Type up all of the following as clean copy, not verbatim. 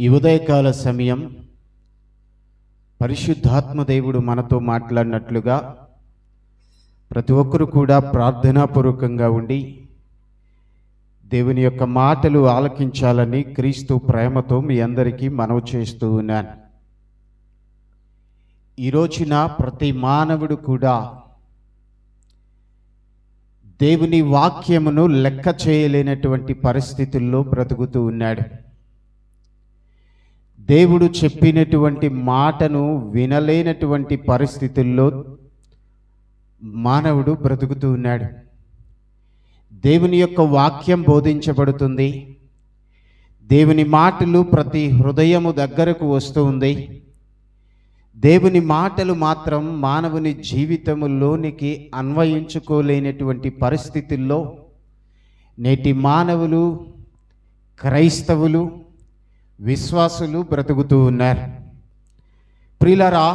ఈ ఉదయకాల సమయం పరిశుద్ధాత్మ దేవుడు మనతో మాట్లాడినట్లుగా ప్రతి ఒక్కరు కూడా ప్రార్థనాపూర్వకంగా ఉండి దేవుని యొక్క మాటలు ఆలకించాలని క్రీస్తు ప్రేమతో మీ అందరికీ మనవి చేస్తూ ఉన్నాను. ఈ రోజున ప్రతి మానవుడు కూడా దేవుని వాక్యమును లెక్క చేయలేనటువంటి పరిస్థితుల్లో బ్రతుకుతూ ఉన్నాడు. దేవుడు చెప్పినటువంటి మాటను వినలేనటువంటి పరిస్థితుల్లో మానవుడు బ్రతుకుతూ ఉన్నాడు. దేవుని యొక్క వాక్యం బోధించబడుతుంది. దేవుని మాటలు ప్రతి హృదయము దగ్గరకు వస్తూ ఉంది. దేవుని మాటలు మాత్రం మానవుని జీవితములోనికి అన్వయించుకోలేనటువంటి పరిస్థితుల్లో నేటి మానవులు, క్రైస్తవులు, విశ్వాసులు బ్రతుకుతూ ఉన్నారు. ప్రియులారా,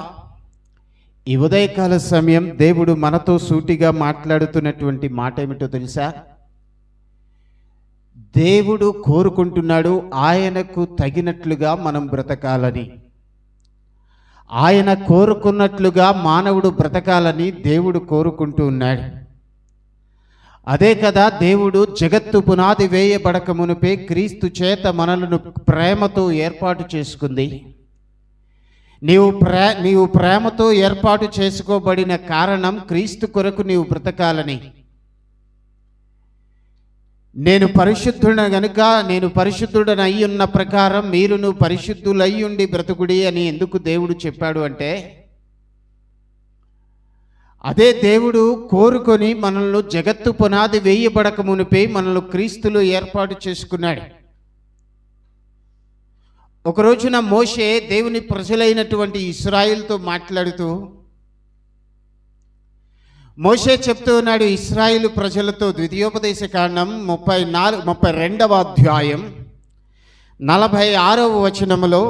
ఈ ఉదయకాల సమయం దేవుడు మనతో సూటిగా మాట్లాడుతున్నటువంటి మాట ఏమిటో తెలుసా? దేవుడు కోరుకుంటున్నాడు ఆయనకు తగినట్లుగా మనం బ్రతకాలని. ఆయన కోరుకున్నట్లుగా మానవుడు బ్రతకాలని దేవుడు కోరుకుంటూ ఉన్నాడు. అదే కదా దేవుడు జగత్తు పునాది వేయబడక మునుపే క్రీస్తు చేత మనలను ప్రేమతో ఏర్పాటు చేసుకుంది. నీవు ప్రేమతో ఏర్పాటు చేసుకోబడిన కారణం క్రీస్తు కొరకు నీవు బ్రతకాలని. నేను పరిశుద్ధుడ గనుక నేను పరిశుద్ధుడని అయి ఉన్న ప్రకారం మీరును పరిశుద్ధులై ఉండి బ్రతుకుడి అని ఎందుకు దేవుడు చెప్పాడు అంటే, అదే దేవుడు కోరుకొని మనల్ని జగత్తు పునాది వేయబడక మునిపే మనల్ని క్రీస్తులో ఏర్పాటు చేసుకున్నాడు. ఒక రోజున మోషే దేవుని ప్రజలైనటువంటి ఇశ్రాయేలుతో మాట్లాడుతూ మోషే చెప్తూ ఉన్నాడు ఇశ్రాయేలు ప్రజలతో. ద్వితీయోపదేశ కాండం 32వ అధ్యాయం 46వ వచనములో,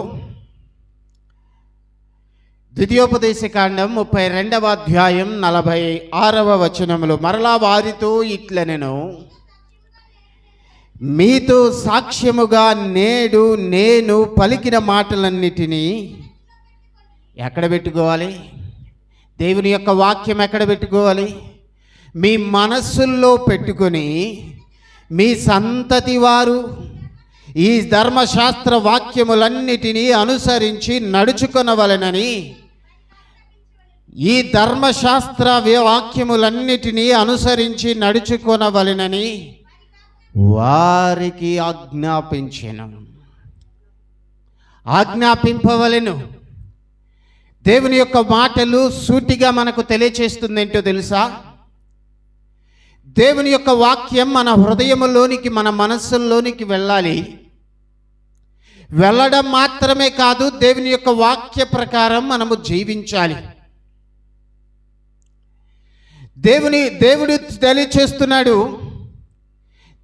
ద్వితీయోపదేశ కాండం 32వ అధ్యాయం 46వ వచనములో, మరలా వారితో ఇట్లనెను, మీతో సాక్ష్యముగా నేడు నేను పలికిన మాటలన్నిటినీ ఎక్కడ పెట్టుకోవాలి? దేవుని యొక్క వాక్యం ఎక్కడ పెట్టుకోవాలి? మీ మనస్సుల్లో పెట్టుకొని మీ సంతతి వారు ఈ ధర్మశాస్త్ర వాక్యములన్నిటినీ అనుసరించి నడుచుకొనవలెనని, ఈ ధర్మశాస్త్ర వాక్యములన్నిటినీ అనుసరించి నడుచుకొనవలెనని వారికి ఆజ్ఞాపింపవలెను. దేవుని యొక్క మాటలు సూటిగా మనకు తెలియచేస్తుంది ఏంటో తెలుసా? దేవుని యొక్క వాక్యం మన హృదయంలోనికి, మన మనస్సుల్లోనికి వెళ్ళాలి. వెళ్ళడం మాత్రమే కాదు, దేవుని యొక్క వాక్య ప్రకారం మనము జీవించాలి. దేవుడు తెలియచేస్తున్నాడు.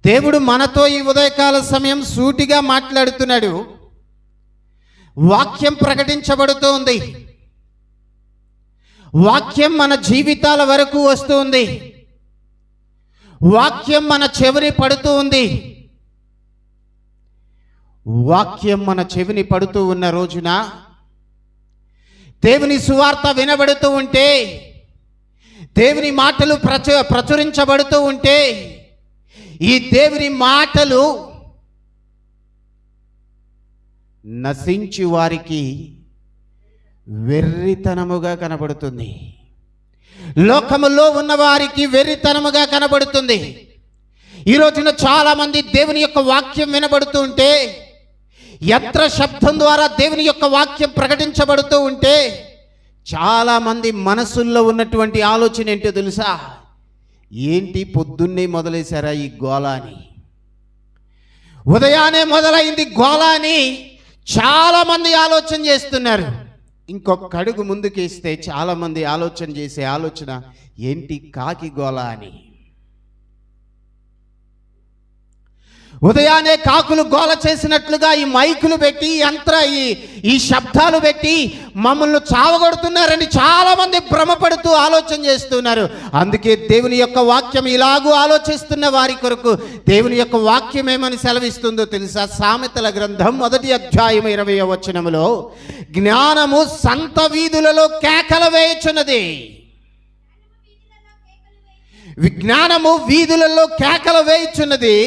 దేవుడు మనతో ఈ ఉదయకాల సమయం సూటిగా మాట్లాడుతున్నాడు. వాక్యం ప్రకటించబడుతోంది. వాక్యం మన జీవితాల వరకు వస్తుంది. వాక్యం మన చెవిని పడుతూ ఉంది. వాక్యం మన చెవిని పడుతూ ఉన్న రోజున దేవుని సువార్త వినబడుతూ ఉంటే, దేవుని మాటలు ప్రచురించబడుతూ ఉంటే, ఈ దేవుని మాటలు నశించి వారికి వెర్రితనముగా కనబడుతుంది. లోకములో ఉన్న వారికి వెర్రితనముగా కనబడుతుంది. ఈ రోజున చాలామంది దేవుని యొక్క వాక్యం వినబడుతూ ఉంటే, యంత్ర శబ్దం ద్వారా దేవుని యొక్క వాక్యం ప్రకటించబడుతూ ఉంటే, చాలామంది మనసుల్లో ఉన్నటువంటి ఆలోచన ఏంటో తెలుసా? ఏంటి పొద్దున్నే మొదలేశారా ఈ గోల అని, ఉదయాన్నే మొదలైంది గోల అని చాలామంది ఆలోచన చేస్తున్నారు. ఇంకొక అడుగు ముందుకేస్తే చాలామంది ఆలోచన చేసే ఆలోచన ఏంటి కాకి గోల అని. ఉదయాన్నే కాకులు గోల చేసినట్లుగా ఈ మైకులు పెట్టి ఈ శబ్దాలు పెట్టి మమ్మల్ని చావగొడుతున్నారని చాలామంది భ్రమపడుతూ ఆలోచన చేస్తున్నారు. అందుకే దేవుని యొక్క వాక్యం ఇలాగూ ఆలోచిస్తున్న వారి కొరకు దేవుని యొక్క వాక్యం ఏమని సెలవిస్తుందో తెలుసా? సామెతల గ్రంథం 1వ అధ్యాయం 20వ వచనములో, జ్ఞానము సంత వీధులలో కేకలు వేయుచున్నది. విజ్ఞానము వీధులలో కేకలు వేయుచున్నది,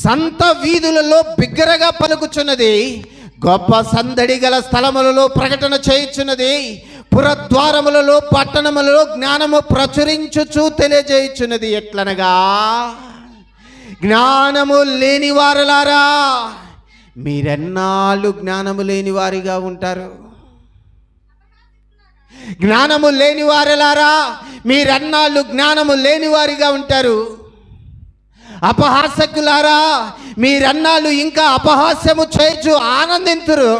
సంత వీధులలో బిగ్గరగా పలుకుచున్నది, గొప్ప సందడి గల స్థలములలో ప్రకటన చేయుచున్నది, పురద్వారములలో పట్టణములలో జ్ఞానము ప్రచురించుచు తెలియజేయుచున్నది. ఎట్లనగా, జ్ఞానము లేని వారలారా మీరెన్నాళ్ళు జ్ఞానము లేని వారిగా ఉంటారు? జ్ఞానము లేని వారలారా మీరన్నాళ్ళు జ్ఞానము లేని వారిగా ఉంటారు. అపహాసకులారా మీరన్నాళ్ళు ఇంకా అపహాస్యము చేయొచ్చు ఆనందింతురు.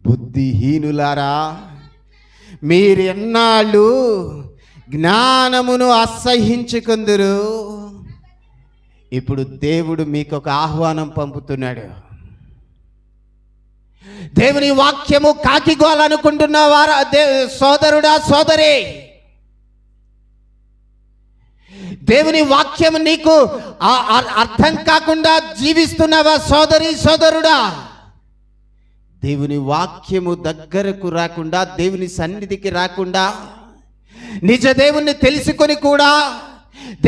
బుద్ధిహీనులారా మీరెన్నాళ్ళు జ్ఞానమును అసహ్యించుకుందురు. ఇప్పుడు దేవుడు మీకు ఒక ఆహ్వానం పంపుతున్నాడు. దేవుని వాక్యము కాకిగోలనుకుంటున్న వారా సోదరుడా, సోదరి, దేవుని వాక్యం నీకు అర్థం కాకుండా జీవిస్తున్నావా సోదరి, సోదరుడా? దేవుని వాక్యము దగ్గరకు రాకుండా, దేవుని సన్నిధికి రాకుండా, నిజ దేవుణ్ణి తెలుసుకొని కూడా,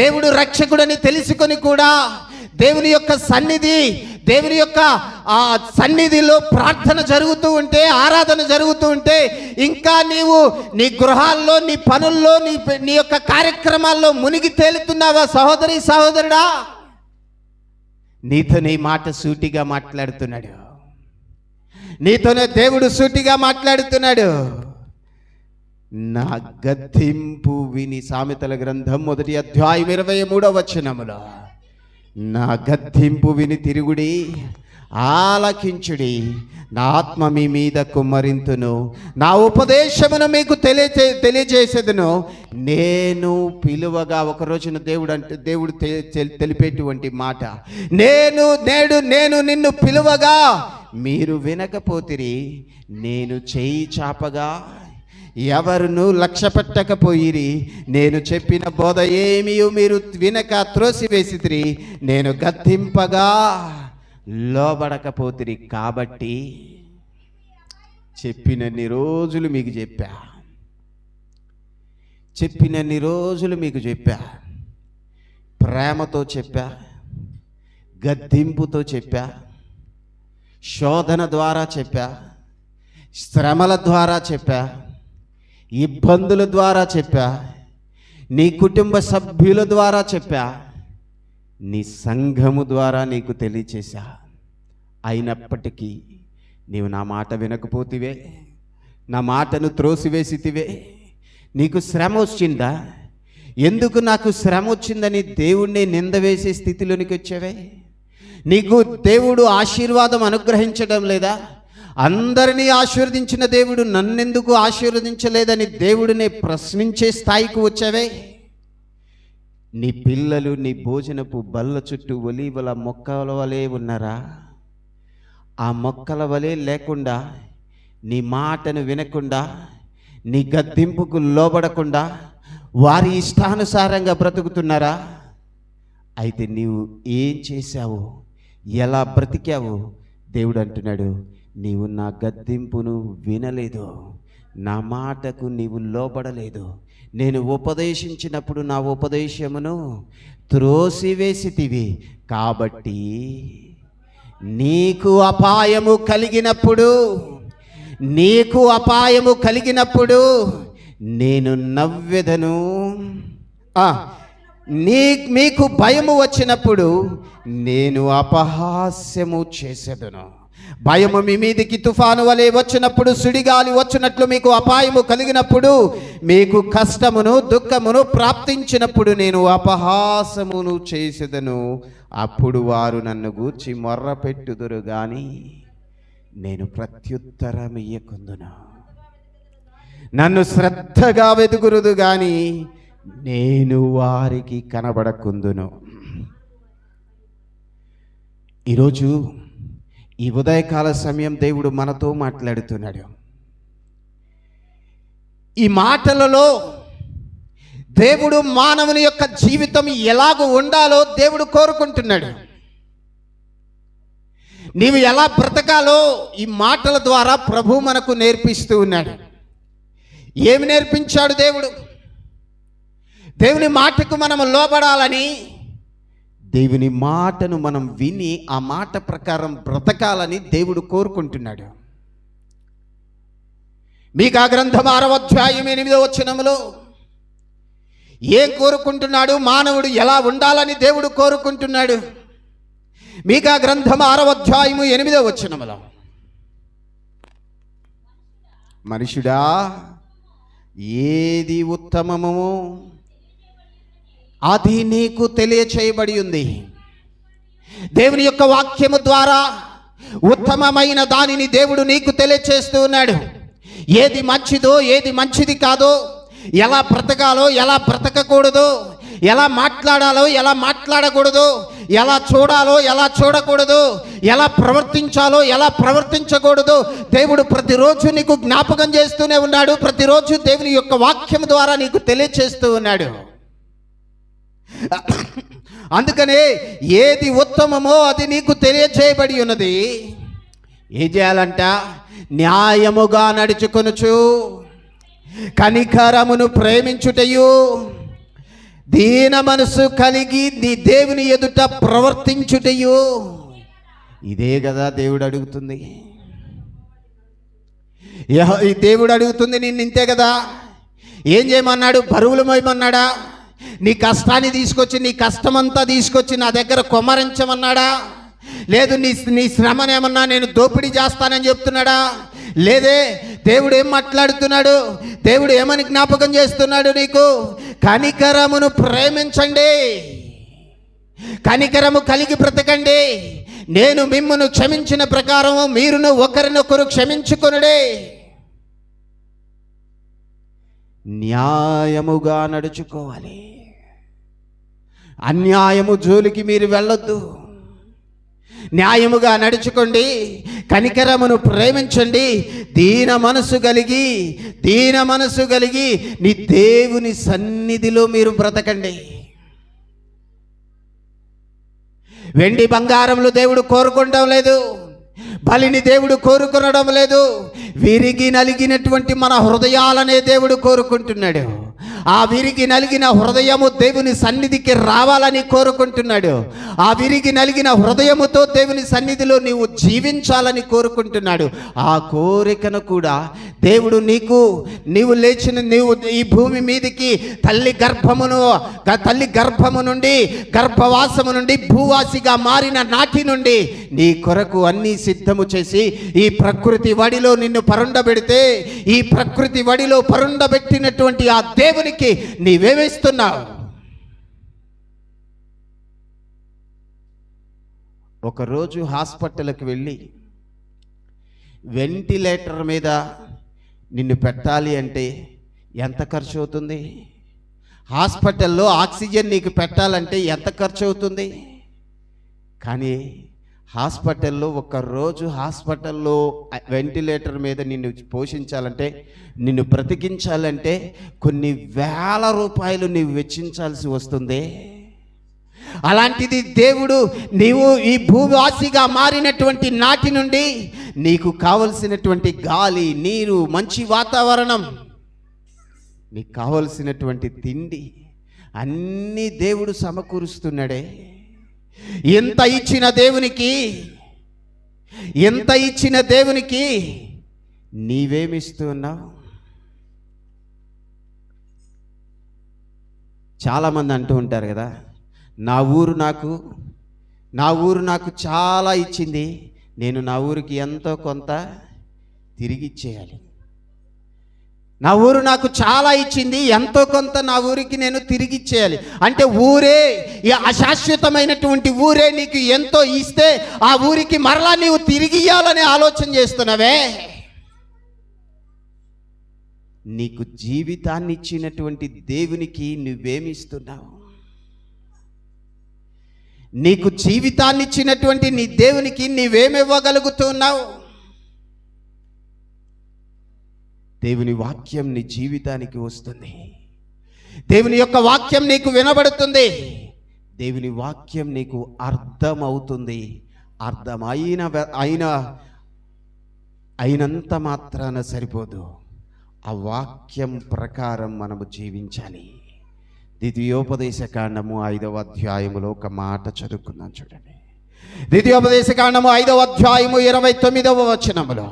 దేవుడు రక్షకుడని తెలుసుకొని కూడా, దేవుని యొక్క సన్నిధిలో ప్రార్థన జరుగుతూ ఉంటే, ఆరాధన జరుగుతూ ఉంటే, ఇంకా నీవు నీ గృహాల్లో, నీ పనుల్లో, నీ యొక్క కార్యక్రమాల్లో మునిగి తేలుతున్నావా సహోదరి, సహోదరుడా? నీతోనే మాట సూటిగా మాట్లాడుతున్నాడు. నీతోనే దేవుడు సూటిగా మాట్లాడుతున్నాడు. నా గద్దింపు విని, సామెతల గ్రంథం 1వ అధ్యాయం 23వ వచనములో, నా గద్దింపు విని తిరుగుడి, ఆలకించుడి, నా ఆత్మ మీ మీద కుమ్మరింతును, నా ఉపదేశమును మీకు తెలియజేసేదను. నేను పిలువగా, ఒక రోజున దేవుడు తెలిపేటువంటి మాట, నేను నిన్ను పిలువగా మీరు వినకపోతిరి, నేను చేయి చాపగా ఎవరును లక్ష్య పెట్టకపోయిరి, నేను చెప్పిన బోధ ఏమీ మీరు వినక త్రోసివేసితిరి, నేను గద్దింపగా లోబడకపోతిరి. కాబట్టి చెప్పినన్ని రోజులు మీకు చెప్పా, ప్రేమతో చెప్పా, గద్దింపుతో చెప్పా, శోధన ద్వారా చెప్పా, శ్రమల ద్వారా చెప్పా, ఇబ్బందుల ద్వారా చెప్పా, నీ కుటుంబ సభ్యుల ద్వారా చెప్పా, నీ సంఘము ద్వారా నీకు తెలియచేశా. అయినప్పటికీ నీవు నా మాట వినకపోతివే, నా మాటను త్రోసివేసితివే. నీకు శ్రమ వచ్చిందా? ఎందుకు నాకు శ్రమ వచ్చిందని దేవుణ్ణి నింద వేసే స్థితిలోనికి వచ్చావే? నీకు దేవుడు ఆశీర్వాదం అనుగ్రహించడం లేదా? అందరినీ ఆశీర్వదించిన దేవుడు నన్నెందుకు ఆశీర్వదించలేదని దేవుడిని ప్రశ్నించే స్థాయికి వచ్చావే? నీ పిల్లలు నీ భోజనపు బల్ల చుట్టూ ఒలీవల మొక్కల వలె ఉన్నారా? ఆ మొక్కల వలె లేకుండా, నీ మాటను వినకుండా, నీ గద్దింపుకు లోబడకుండా వారి ఇష్టానుసారంగా బ్రతుకుతున్నారా? అయితే నీవు ఏం చేశావు, ఎలా బ్రతికావు? దేవుడు అంటున్నాడు, నీవు నా గద్దింపును వినలేదు, నా మాటకు నీవు లోబడలేదు. నేను ఉపదేశించినప్పుడు నా ఉపదేశమును త్రోసివేసితివి. కాబట్టి నీకు అపాయము కలిగినప్పుడు నేను నవ్వెదను. మీకు భయము వచ్చినప్పుడు నేను అపహాస్యము చేసేదను. భయము మీ మీదికి తుఫాను వలె వచ్చినప్పుడు, సుడిగాలి వచ్చినట్లు మీకు అపాయము కలిగినప్పుడు, మీకు కష్టమును దుఃఖమును ప్రాప్తించినప్పుడు నేను అపహాసమును చేసేదను. అప్పుడు వారు నన్ను గూర్చి మొర్ర పెట్టుదురు గాని నేను ప్రత్యుత్తరం ఇయ్యకుందును. నన్ను శ్రద్ధగా వెతుకురుదు గాని నేను వారికి కనబడకుందును. ఈరోజు ఈ ఉదయకాల సమయం దేవుడు మనతో మాట్లాడుతున్నాడు. ఈ మాటలలో దేవుడు మానవుని యొక్క జీవితం ఎలాగ ఉండాలో దేవుడు కోరుకుంటున్నాడు. నీవు ఎలా బ్రతకాలో ఈ మాటల ద్వారా ప్రభు మనకు నేర్పిస్తూ ఉన్నాడు. ఏమి నేర్పించాడు దేవుడు? దేవుని మాటకు మనం లోబడాలని, దేవుని మాటను మనం విని ఆ మాట ప్రకారం బ్రతకాలని దేవుడు కోరుకుంటున్నాడు. మీకా గ్రంథం 6వ అధ్యాయం 8వ వచనములో ఏం కోరుకుంటున్నాడు? మానవుడు ఎలా ఉండాలని దేవుడు కోరుకుంటున్నాడు. మీకా గ్రంథం 6వ అధ్యాయము 8వ వచనములో, మనుషుడా ఏది ఉత్తమమో అది నీకు తెలియచేయబడి ఉంది. దేవుని యొక్క వాక్యము ద్వారా ఉత్తమమైన దానిని దేవుడు నీకు తెలియచేస్తూ ఉన్నాడు. ఏది మంచిదో, ఏది మంచిది కాదో, ఎలా బ్రతకాలో, ఎలా బ్రతకకూడదో, ఎలా మాట్లాడాలో, ఎలా మాట్లాడకూడదు, ఎలా చూడాలో, ఎలా చూడకూడదు, ఎలా ప్రవర్తించాలో, ఎలా ప్రవర్తించకూడదు, దేవుడు ప్రతిరోజు నీకు జ్ఞాపకం చేస్తూనే ఉన్నాడు. ప్రతిరోజు దేవుని యొక్క వాక్యం ద్వారా నీకు తెలియచేస్తూ ఉన్నాడు. అందుకనే ఏది ఉత్తమమో అది నీకు తెలియచేయబడి ఉన్నది. ఏం చేయాలంట? న్యాయముగా నడుచుకొనుచు, కనికరమును ప్రేమించుటయు, దీన మనసు కలిగి నీ దేవుని ఎదుట ప్రవర్తించుటయు. ఇదే కదా దేవుడు అడుగుతుంది. ఈ దేవుడు అడుగుతుంది నిన్ను ఇంతే కదా. ఏం చేయమన్నాడు? బరువులు మోయమన్నాడా? నీ కష్టాన్ని తీసుకొచ్చి, నీ కష్టమంతా తీసుకొచ్చి నా దగ్గర కొమ్మరించమన్నాడా? లేదు నీ శ్రమనేమన్నా నేను దోపిడీ చేస్తానని చెప్తున్నాడా? లేదే. దేవుడు ఏం మాట్లాడుతున్నాడు? దేవుడు ఏమని జ్ఞాపకం చేస్తున్నాడు నీకు? కనికరమును ప్రేమించండి, కనికరము కలిగి బ్రతకండి, నేను మిమ్మును క్షమించిన ప్రకారము మీరును ఒకరినొకరు క్షమించుకొనుడే, న్యాయముగా నడుచుకోవాలి. అన్యాయము జోలికి మీరు వెళ్ళొద్దు. న్యాయముగా నడుచుకోండి, కనికరమును ప్రేమించండి, దీన మనసు కలిగి నీ దేవుని సన్నిధిలో మీరు బ్రతకండి. వెండి బంగారములు దేవుడు కోరుకోవడం లేదు, బలిని దేవుడు కోరుకొనడం లేదు. విరిగి నలిగినటువంటి మన హృదయాలనే దేవుడు కోరుకుంటున్నాడు. ఆ విరిగి నలిగిన హృదయము దేవుని సన్నిధికి రావాలని కోరుకుంటున్నాడు. ఆ విరిగి నలిగిన హృదయముతో దేవుని సన్నిధిలో నీవు జీవించాలని కోరుకుంటున్నాడు. ఆ కోరికను కూడా దేవుడు నీవు ఈ భూమి మీదికి తల్లి గర్భము నుండి, గర్భవాసము నుండి భూవాసిగా మారిన నాటి నుండి నీ కొరకు అన్నీ సిద్ధము చేసి ఈ ప్రకృతి వడిలో నిన్ను పరుండబెడితే, ఈ ప్రకృతి వడిలో పరుండబెట్టినటువంటి ఆ దేవునికి నీవేమిస్తున్నావు? ఒకరోజు హాస్పిటల్కి వెళ్ళి వెంటిలేటర్ మీద నిన్ను పెట్టాలి అంటే ఎంత ఖర్చు అవుతుంది? హాస్పిటల్లో ఆక్సిజన్ నీకు పెట్టాలంటే ఎంత ఖర్చు అవుతుంది? కానీ హాస్పిటల్లో వెంటిలేటర్ మీద నిన్ను పోషించాలంటే, నిన్ను బ్రతికించాలంటే కొన్ని వేల రూపాయలు నీవు వెచ్చించాల్సి వస్తుంది. అలాంటిది దేవుడు నీవు ఈ భూవాసిగా మారినటువంటి నాటి నుండి నీకు కావలసినటువంటి గాలి, నీరు, మంచి వాతావరణం, నీకు కావలసినటువంటి తిండి అన్నీ దేవుడు సమకూరుస్తున్నాడే. ఎంత ఇచ్చిన దేవునికి నీవేమిస్తున్నావు? చాలామంది అంటూ ఉంటారు కదా, నా ఊరు నాకు చాలా ఇచ్చింది, నేను నా ఊరికి ఎంతో కొంత తిరిగి ఇచ్చేయాలి. నా ఊరు నాకు చాలా ఇచ్చింది, ఎంతో కొంత నా ఊరికి నేను తిరిగి ఇచ్చేయాలి. అంటే ఊరే, ఈ అశాశ్వతమైనటువంటి ఊరే నీకు ఎంతో ఇస్తే ఆ ఊరికి మరలా నీవు తిరిగి ఇవ్వాలని ఆలోచన చేస్తున్నావే. నీకు జీవితాన్ని ఇచ్చినటువంటి దేవునికి నువ్వేమిస్తున్నావు? నీకు జీవితాన్ని ఇచ్చినటువంటి నీ దేవునికి నీవేమివ్వగలుగుతున్నావు? దేవుని వాక్యం నీ జీవితానికి వస్తుంది. దేవుని యొక్క వాక్యం నీకు వినబడుతుంది. దేవుని వాక్యం నీకు అర్థమవుతుంది. అయినంత మాత్రాన సరిపోదు. ఆ వాక్యం ప్రకారం మనము జీవించాలి. ద్వితీయోపదేశ కాండము 5వ అధ్యాయములో ఒక మాట చదువుకుందాం చూడండి. ద్వితీయోపదేశ కాండము 5వ అధ్యాయము 29వ వచనములో,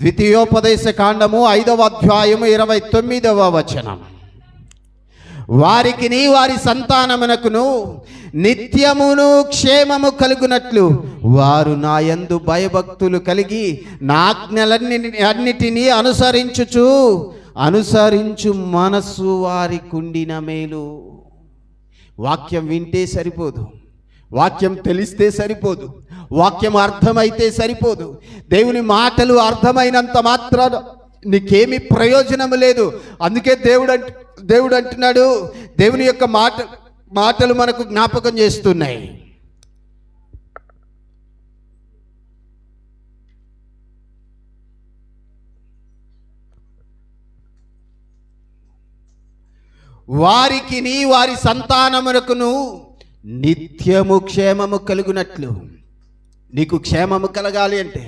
ద్వితీయోపదేశ కాండము 5వ అధ్యాయము 29వ వచనం, వారికిని వారి సంతానమునకును నిత్యమును క్షేమము కలుగునట్లు వారు నా యందు భయభక్తులు కలిగి నా ఆజ్ఞలన్నిటినీ అనుసరించు మనస్సు వారి కుండిన మేలు. వాక్యం వింటే సరిపోదు, వాక్యం తెలిస్తే సరిపోదు, వాక్యం అర్థమైతే సరిపోదు. దేవుని మాటలు అర్థమైనంత మాత్రాన నీకేమి ప్రయోజనం లేదు. అందుకే దేవుడు అంటున్నాడు, దేవుని యొక్క మాటలు మనకు జ్ఞాపకం చేస్తున్నాయి. వారికిని వారి సంతానమునకును నిత్యము క్షేమము కలుగునట్లు. నీకు క్షేమము కలగాలి అంటే,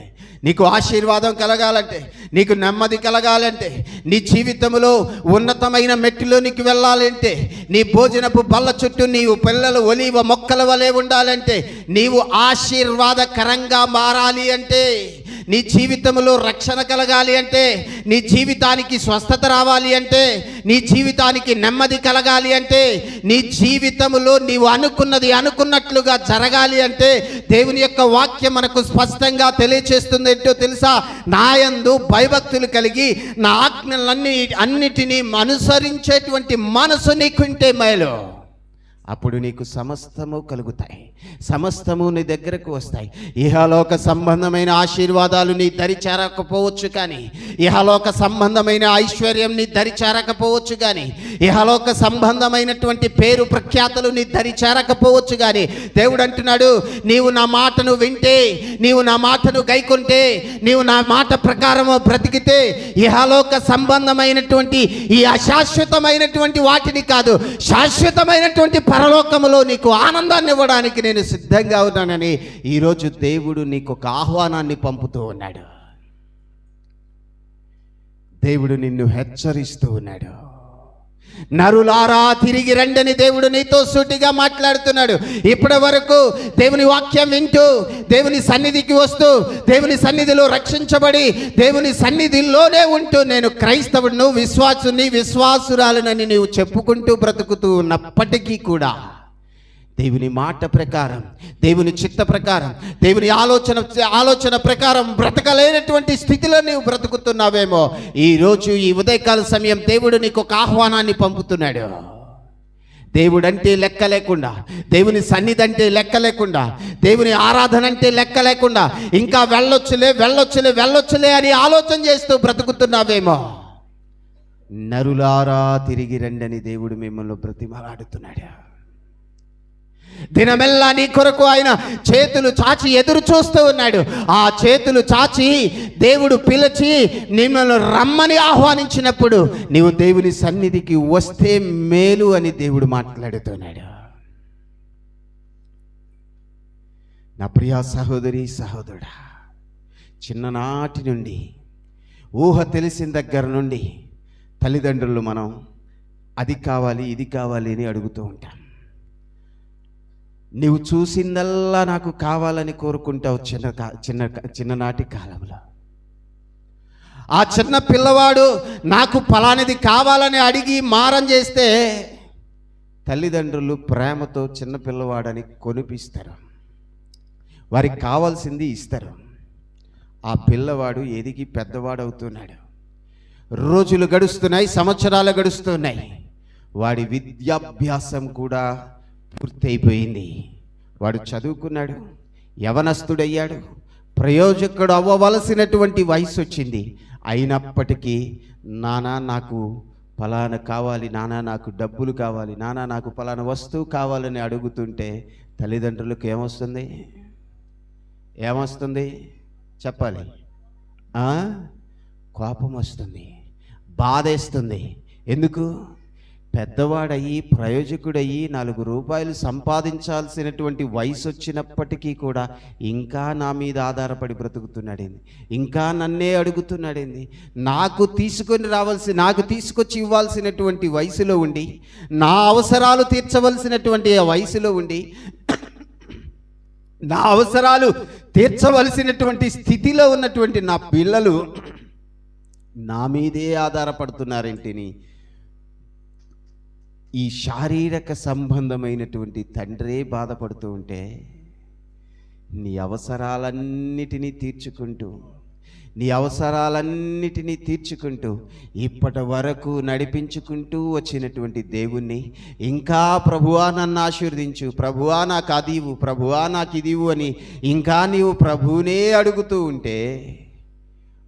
నీకు ఆశీర్వాదం కలగాలంటే, నీకు నెమ్మది కలగాలంటే, నీ జీవితంలో ఉన్నతమైన మెట్టులోనికి వెళ్ళాలంటే, నీ భోజనపు బల్ల చుట్టూ నీవు పిల్లలు ఒలీవ మొక్కల వలె ఉండాలంటే, నీవు ఆశీర్వాదకరంగా మారాలి అంటే, నీ జీవితంలో రక్షణ కలగాలి అంటే, నీ జీవితానికి స్వస్థత రావాలి అంటే, నీ జీవితానికి నెమ్మది కలగాలి అంటే, నీ జీవితంలో నీవు అనుకున్నది అనుకున్నట్లుగా జరగాలి అంటే, దేవుని యొక్క వాక్యం మనకు స్పష్టంగా తెలియచేస్తుంది. ఏంటో తెలుసా? నా యందు భయభక్తులు కలిగి నా ఆజ్ఞలన్నిటినీ అనుసరించేటువంటి మనసు నీకుంటే మేలు. అప్పుడు నీకు సమస్తము కలుగుతాయి, సమస్తము నీ దగ్గరకు వస్తాయి. ఇహలోక సంబంధమైన ఆశీర్వాదాలు నీ దరి చేరకపోవచ్చు, కానీ ఇహలోక సంబంధమైన ఐశ్వర్యం నీ దరి చేరకపోవచ్చు, కానీ ఇహలోక సంబంధమైనటువంటి పేరు ప్రఖ్యాతలు నీ దరి చేరకపోవచ్చు, కానీ దేవుడు అంటున్నాడు, నీవు నా మాటను వింటే, నీవు నా మాటను గైకొంటే, నీవు నా మాట ప్రకారము బ్రతికితే, ఇహలోక సంబంధమైనటువంటి ఈ అశాశ్వతమైనటువంటి వాటిని కాదు, శాశ్వతమైనటువంటి పరలోకములో నీకు ఆనందాన్ని ఇవ్వడానికి నేను సిద్ధంగా ఉన్నానని ఈరోజు దేవుడు నీకు ఒక ఆహ్వానాన్ని పంపుతూ ఉన్నాడు. దేవుడు నిన్ను హెచ్చరిస్తూ ఉన్నాడు. నరులారా తిరిగి రండని దేవుడు నీతో సూటిగా మాట్లాడుతున్నాడు. ఇప్పటి వరకు దేవుని వాక్యం వింటూ, దేవుని సన్నిధికి వస్తూ, దేవుని సన్నిధిలో రక్షించబడి, దేవుని సన్నిధిలోనే ఉంటూ, నేను క్రైస్తవుడును, విశ్వాసురాలనని నీవు చెప్పుకుంటూ బ్రతుకుతూ ఉన్నప్పటికీ కూడా దేవుని మాట ప్రకారం, దేవుని చిత్త ప్రకారం, దేవుని ఆలోచన ప్రకారం బ్రతకలేనటువంటి స్థితిలో నీవు బ్రతుకుతున్నావేమో. ఈరోజు ఈ ఉదయకాల సమయం దేవుడు నీకు ఒక ఆహ్వానాన్ని పంపుతున్నాడు. దేవుడు అంటే లెక్క లేకుండా, దేవుని సన్నిధి అంటే లెక్క లేకుండా, దేవుని ఆరాధన అంటే లెక్క లేకుండా, ఇంకా వెళ్ళొచ్చులే అని ఆలోచన చేస్తూ బ్రతుకుతున్నావేమో. నరులారా తిరిగి రండని దేవుడు మిమ్మల్ని బ్రతిమలాడుతున్నాడు. దినమెల్లా నీ కొరకు ఆయన చేతులు చాచి ఎదురు చూస్తూ ఉన్నాడు. ఆ చేతులు చాచి దేవుడు పిలిచి నిన్ను రమ్మని ఆహ్వానించినప్పుడు నీవు దేవుని సన్నిధికి వస్తే మేలు అని దేవుడు మాట్లాడుతున్నాడు. నా ప్రియ సహోదరి సహోదరుడా, చిన్ననాటి నుండి, ఊహ తెలిసిన దగ్గర నుండి తల్లిదండ్రులు మనం అది కావాలి ఇది కావాలి అని అడుగుతూ ఉంటాం. నీవు చూసిందల్లా నాకు కావాలని కోరుకుంటావు చిన్ననాటి కాలంలో. ఆ చిన్న పిల్లవాడు నాకు ఫలానిది కావాలని అడిగి మారం చేస్తే తల్లిదండ్రులు ప్రేమతో చిన్న పిల్లవాడని కొనిపిస్తారు, వారికి కావాల్సింది ఇస్తారు. ఆ పిల్లవాడు ఎదిగి పెద్దవాడవుతున్నాడు. రోజులు గడుస్తున్నాయి, సంవత్సరాలు గడుస్తున్నాయి. వాడి విద్యాభ్యాసం కూడా పూర్తయిపోయింది. వాడు చదువుకున్నాడు, యవనస్తుడయ్యాడు, ప్రయోజకుడు అవ్వవలసినటువంటి వయసు వచ్చింది. అయినప్పటికీ నానా నాకు ఫలానా కావాలి, నానా నాకు డబ్బులు కావాలి, నానా నాకు ఫలానా వస్తువు కావాలని అడుగుతుంటే తల్లిదండ్రులకు ఏమొస్తుంది చెప్పాలి? కోపం వస్తుంది, బాధేస్తుంది. ఎందుకు? పెద్దవాడయ్యి ప్రయోజకుడయ్యి 4 రూపాయలు సంపాదించాల్సినటువంటి వయసు వచ్చినప్పటికీ కూడా ఇంకా నా మీద ఆధారపడి బ్రతుకుతున్నాడేంది, ఇంకా నన్నే అడుగుతున్నాడేంది, నాకు తీసుకొచ్చి ఇవ్వాల్సినటువంటి వయసులో ఉండి, నా అవసరాలు తీర్చవలసినటువంటి ఆ వయసులో ఉండి, నా అవసరాలు తీర్చవలసినటువంటి స్థితిలో ఉన్నటువంటి నా పిల్లలు నా మీదే ఆధారపడుతున్నారేంటిని ఈ శారీరక సంబంధమైనటువంటి తండ్రే బాధపడుతూ ఉంటే, నీ అవసరాలన్నిటినీ తీర్చుకుంటూ ఇప్పటి వరకు నడిపించుకుంటూ వచ్చినటువంటి దేవుణ్ణి ఇంకా ప్రభువా నన్ను ఆశీర్వదించు, ప్రభువా నాకు అదివు, ప్రభువా నాకు ఇదివు అని ఇంకా నీవు ప్రభువునే అడుగుతూ ఉంటే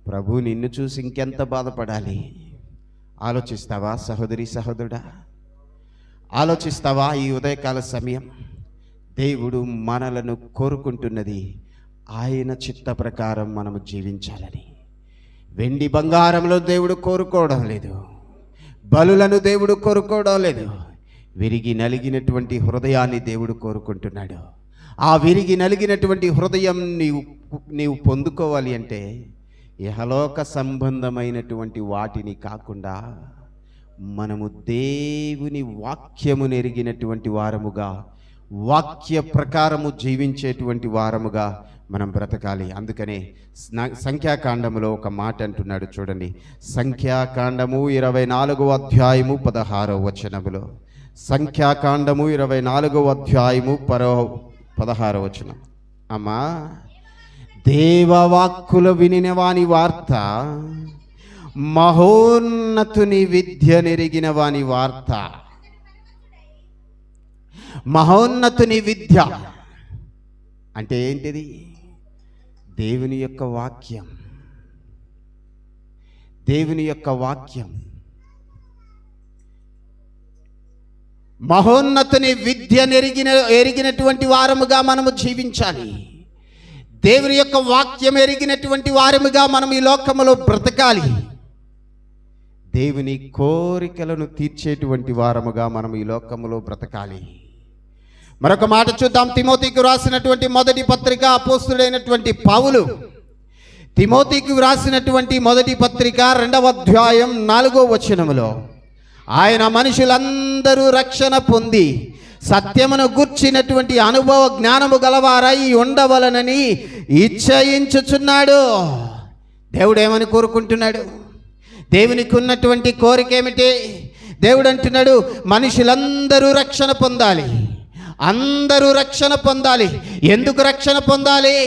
ప్రభు నిన్ను చూసి ఇంకెంత బాధపడాలి? ఆలోచిస్తావా సహోదరి సహోదరుడా? ఆలోచిస్తావా? ఈ ఉదయకాల సమయం దేవుడు మనలను కోరుకుంటున్నది ఆయన చిత్త ప్రకారం మనము జీవించాలని. వెండి బంగారంలో దేవుడు కోరుకోవడం లేదు, బలులను దేవుడు కోరుకోవడం లేదు. విరిగి నలిగినటువంటి హృదయాన్ని దేవుడు కోరుకుంటున్నాడు. ఆ విరిగి నలిగినటువంటి హృదయం నీవు పొందుకోవాలి అంటే ఇహలోక సంబంధమైనటువంటి వాటిని కాకుండా మనము దేవుని వాక్యమును ఎరిగినటువంటి వారముగా, వాక్య ప్రకారము జీవించేటువంటి వారముగా మనం బ్రతకాలి. అందుకనే సంఖ్యాకాండములో ఒక మాట అంటున్నాడు చూడండి. సంఖ్యాకాండము 24వ అధ్యాయము 16వ వచనములో, సంఖ్యాకాండము 24వ అధ్యాయము 16వ వచనం. అమ్మా, దేవవాక్కులు వినిన వాని వార్త, మహోన్నతుని విద్య నెరిగిన వాని వార్త. మహోన్నతుని విద్య అంటే ఏంటిది? దేవుని యొక్క వాక్యం. దేవుని యొక్క వాక్యం. మహోన్నతుని విద్య ఎరిగినటువంటి వారముగా మనము జీవించాలి. దేవుని యొక్క వాక్యం ఎరిగినటువంటి వారముగా మనం ఈ లోకములో బ్రతకాలి. దేవుని కోరికలను తీర్చేటువంటి వారముగా మనం ఈ లోకములో బ్రతకాలి. మరొక మాట చూద్దాం. తిమోతికి వ్రాసినటువంటి మొదటి పత్రిక, అపోస్తుడైనటువంటి పౌలు తిమోతికి వ్రాసినటువంటి మొదటి పత్రిక 2వ అధ్యాయం 4వ వచనములో, ఆయన మనుషులందరూ రక్షణ పొంది సత్యమును గూర్చినటువంటి అనుభవ జ్ఞానము గలవారై ఉండవలనని ఇచ్చయించుచున్నాడు. దేవుడు ఏమని కోరుకుంటున్నాడు? దేవునికి ఉన్నటువంటి కోరిక ఏమిటి? దేవుడు అంటున్నాడు, మనుషులందరూ రక్షణ పొందాలి. అందరూ రక్షణ పొందాలి. ఎందుకు రక్షణ పొందాలి?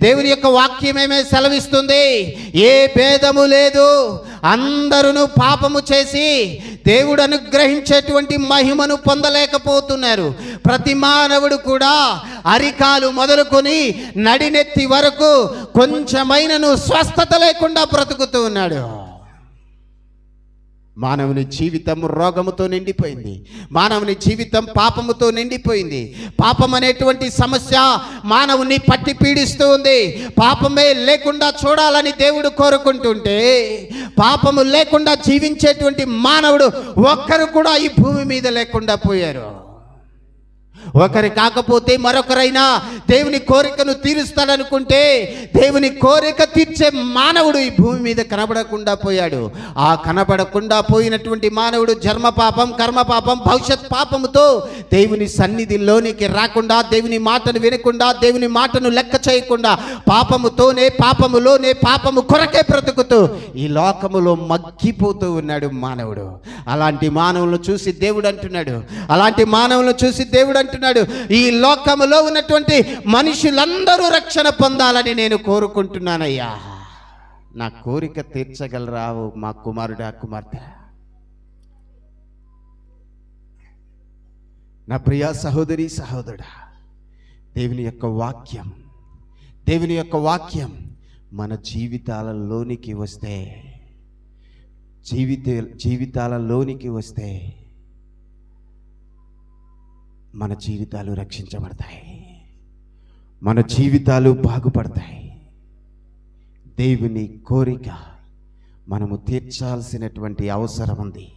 దేవుని యొక్క వాక్యం ఏమే సెలవిస్తుంది? ఏ భేదము లేదు, అందరూ పాపము చేసి దేవుడు అనుగ్రహించేటువంటి మహిమను పొందలేకపోతున్నారు. ప్రతి మానవుడు కూడా అరికాలు మొదలుకొని నడినెత్తి వరకు కొంచెమైనను స్వస్థత లేకుండా బ్రతుకుతూ ఉన్నాడు. మానవుని జీవితం రోగముతో నిండిపోయింది. మానవుని జీవితం పాపముతో నిండిపోయింది. పాపం అనేటువంటి సమస్య మానవుని పట్టి పీడిస్తూ ఉంది. పాపమే లేకుండా చూడాలని దేవుడు కోరుకుంటుంటే, పాపము లేకుండా జీవించేటువంటి మానవుడు ఒక్కరు కూడా ఈ భూమి మీద లేకుండా పోయారు. ఒకరి కాకపోతే మరొకరైనా దేవుని కోరికను తీరుస్తాడనుకుంటే, దేవుని కోరిక తీర్చే మానవుడు ఈ భూమి మీద కనబడకుండా పోయాడు. ఆ కనబడకుండా పోయినటువంటి మానవుడు జన్మ పాపం, కర్మ పాపం, భవిష్యత్ పాపముతో దేవుని సన్నిధిలోనికి రాకుండా, దేవుని మాటను వినకుండా, దేవుని మాటను లెక్క చేయకుండా పాపములోనే పాపము కొరకే బ్రతుకుతూ ఈ లోకములో మగ్గిపోతూ ఉన్నాడు మానవుడు. అలాంటి మానవులను చూసి దేవుడు అంటున్నాడు, ఈ లోకములో ఉన్నటువంటి మనుషులందరూ రక్షణ పొందాలని నేను కోరుకుంటున్నానయ్యా. నా కోరిక తీర్చగలరావు మా కుమారుడా, కుమార్తె. నా ప్రియ సహోదరి సహోదరుడా, దేవుని యొక్క వాక్యం మన జీవితాలలోనికి వస్తే జీవితాలలోనికి వస్తే మన జీవితాలు రక్షించబడతాయి, మన జీవితాలు బాగుపడతాయి. దేవుని కోరిక మనము తీర్చాల్సినటువంటి అవసరం ఉంది.